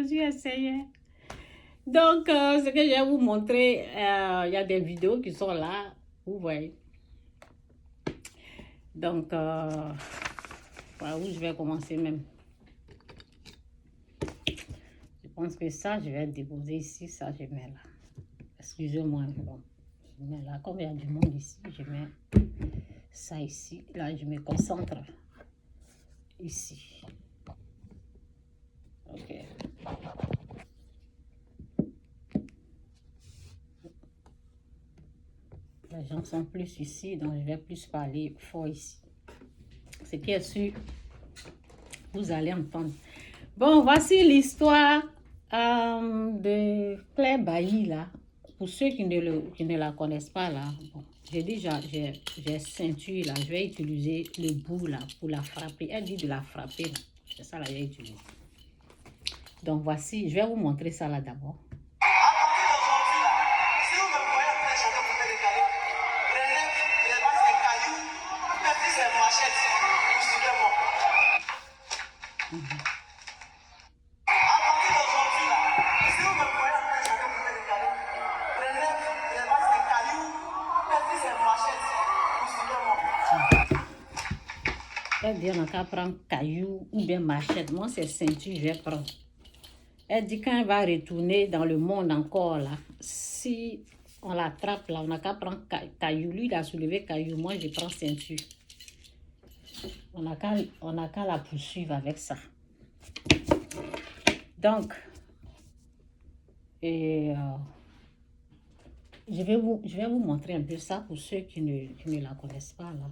je suis essayée. Donc, ce que je vais vous montrer, il y a des vidéos qui sont là, vous voyez. Donc, par où je vais commencer même. Je pense que ça, je vais déposer ici, ça, je mets là. Excusez-moi, bon, je mets là. Comme il y a du monde ici, je mets ça ici. Là, je me concentre ici. Ok. Les gens sont plus ici, donc je vais plus parler fort ici. Ce qui est sûr, vous allez entendre. Bon, voici l'histoire de Claire Bailly, là. Pour ceux qui ne la connaissent pas, là, bon, j'ai déjà, j'ai ceinture, là. Je vais utiliser le bout, là, pour la frapper. Elle dit de la frapper, c'est ça, là, je vais utiliser. Donc, voici, je vais vous montrer ça, là, d'abord. Elle dit on n'a qu'à prendre caillou ou bien machette. Moi, c'est ceinture, je vais prendre. Elle dit quand elle va retourner dans le monde encore là, si on l'attrape là, on n'a qu'à prendre caillou. Lui, il a soulevé caillou, moi, je prends ceinture. On n'a qu'à la poursuivre avec ça. Donc, je vais vous montrer un peu ça pour ceux qui ne la connaissent pas là.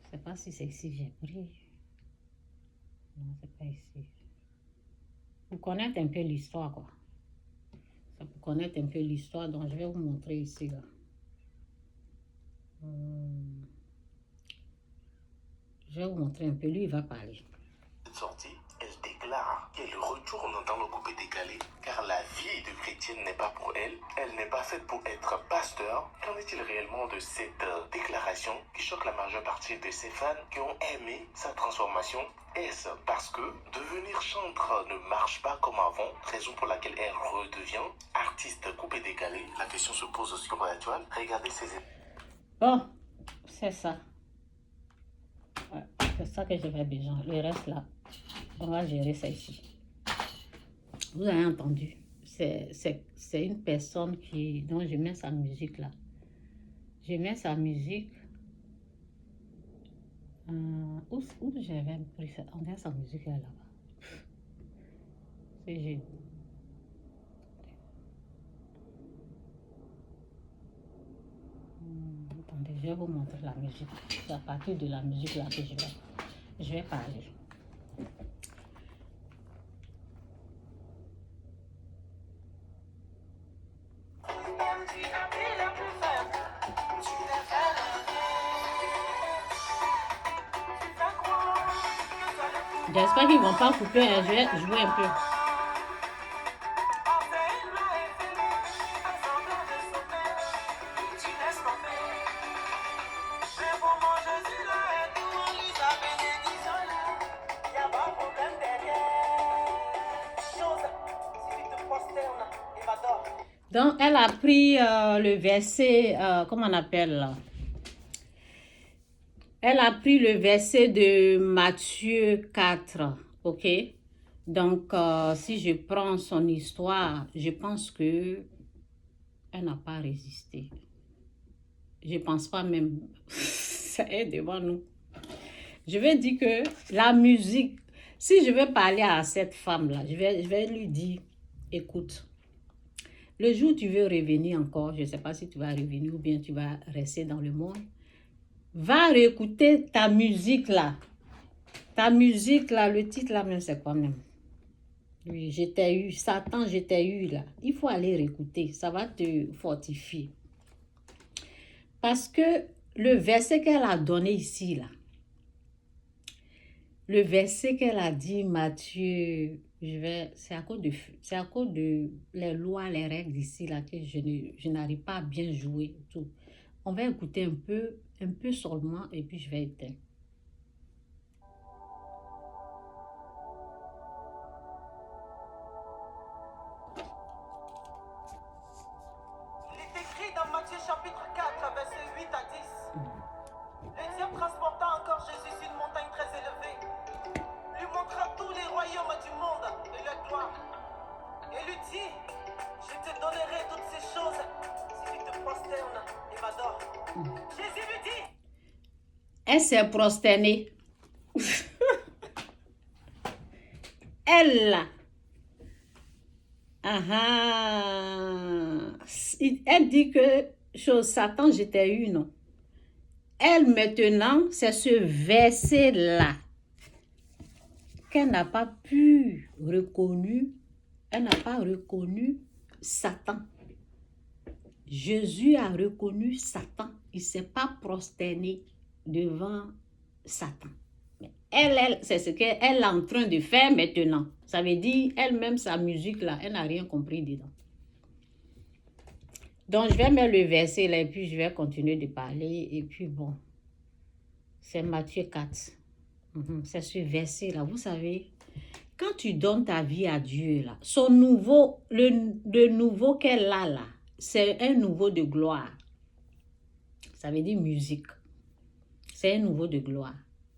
Je ne sais pas si c'est ici j'ai pris. Non, c'est pas ici. Pour connaître un peu l'histoire, quoi. Ça pour connaître un peu l'histoire, donc je vais vous montrer ici, là. Je vais vous montrer un peu, lui, il va parler. Cette sortie, elle déclare qu'elle retourne dans le coupé décalé, car la vie de chrétienne n'est pas pour elle. Elle n'est pas faite pour être pasteur. Qu'en est-il réellement de cette déclaration qui choque la majeure partie de ses fans qui ont aimé sa transformation? Est-ce parce que devenir chantre ne marche pas comme avant, raison pour laquelle elle redevient artiste coupé décalé? La question se pose sur la toile. Regardez ces... Bon, c'est ça. Ouais, c'est ça que j'avais besoin. Le reste là, on va gérer ça ici. Vous avez entendu. C'est une personne dont je mets sa musique là. Je mets sa musique. Où j'avais pris ça? On a sa musique là là-bas. C'est génial. Attendez, je vais vous montrer la musique. C'est à partir de la musique là que je vais parler. J'espère qu'ils ne vont pas couper, je vais jouer un peu. Donc, elle a pris le verset, comment on appelle là? Elle a pris le verset de Matthieu 4, ok? Donc, si je prends son histoire, je pense que elle n'a pas résisté. Je pense pas même. Ça est devant nous. Je vais dire que la musique, si je vais parler à cette femme-là, je vais lui dire, écoute, le jour où tu veux revenir encore, je ne sais pas si tu vas revenir ou bien tu vas rester dans le monde, va réécouter ta musique là. Ta musique là, le titre là même, c'est quoi même? Oui, je t'ai eu, Satan, je t'ai eu là. Il faut aller réécouter, ça va te fortifier. Parce que le verset qu'elle a donné ici là, le verset qu'elle a dit, Matthieu, c'est à cause de les lois, les règles ici là que je n'arrive pas à bien jouer tout. On va écouter un peu seulement et puis je vais éteindre. Matthieu chapitre 4, versets 8 à 10. Le diable transporta encore Jésus sur une montagne très élevée, lui montra tous les royaumes du monde et leur gloire, et lui dit, je te donnerai toutes ces choses si tu te prosternes et m'adores. Jésus lui dit, Elle s'est prosternée. Elle là. Elle dit que chose Satan, j'étais eu, non. Elle maintenant, c'est ce verset-là qu'elle n'a pas pu reconnu. Elle n'a pas reconnu Satan. Jésus a reconnu Satan. Il ne s'est pas prosterné devant Satan. Elle c'est ce qu'elle est en train de faire maintenant. Ça veut dire, elle-même, sa musique là, elle n'a rien compris dedans. Donc, je vais mettre le verset là et puis je vais continuer de parler. Et puis bon, c'est Matthieu 4. C'est ce verset là. Vous savez, quand tu donnes ta vie à Dieu là, son nouveau, le nouveau qu'elle a là, c'est un nouveau de gloire. Ça veut dire musique. C'est un nouveau de gloire.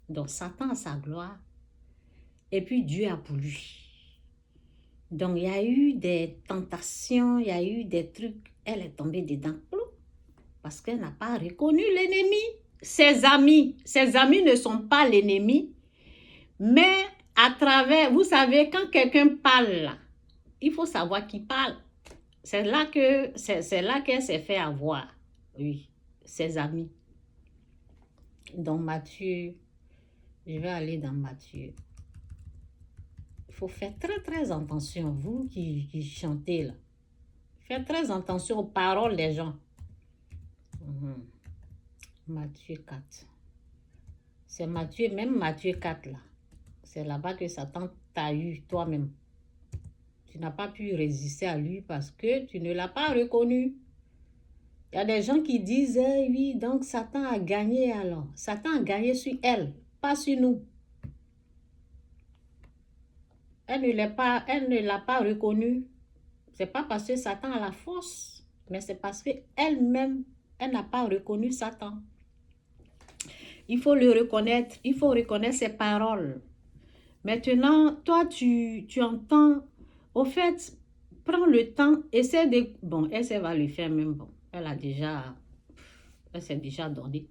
Donc, Satan a sa gloire. Et puis, Dieu a pour lui. Donc, il y a eu des tentations, il y a eu des trucs. Elle est tombée dedans. Parce qu'elle n'a pas reconnu l'ennemi. Ses amis ne sont pas l'ennemi. Mais à travers, vous savez, quand quelqu'un parle là, il faut savoir qui parle. C'est là qu'elle s'est fait avoir. Oui, ses amis. Donc, Matthieu, je vais aller dans Matthieu. Il faut faire très, très attention, vous qui chantez là. Faites très attention aux paroles des gens. Matthieu 4. C'est Matthieu, même Matthieu 4 là. C'est là-bas que Satan t'a eu toi-même. Tu n'as pas pu résister à lui parce que tu ne l'as pas reconnu. Il y a des gens qui disent, oui, donc Satan a gagné alors. Satan a gagné sur elle, pas sur nous. Elle ne l'a pas reconnu. C'est pas parce que Satan a la force, mais c'est parce qu'elle-même, elle n'a pas reconnu Satan. Il faut le reconnaître, il faut reconnaître ses paroles. Maintenant, toi, tu entends, au fait, prends le temps, essaie de... Bon, elle va le faire même, bon, elle s'est déjà donnée.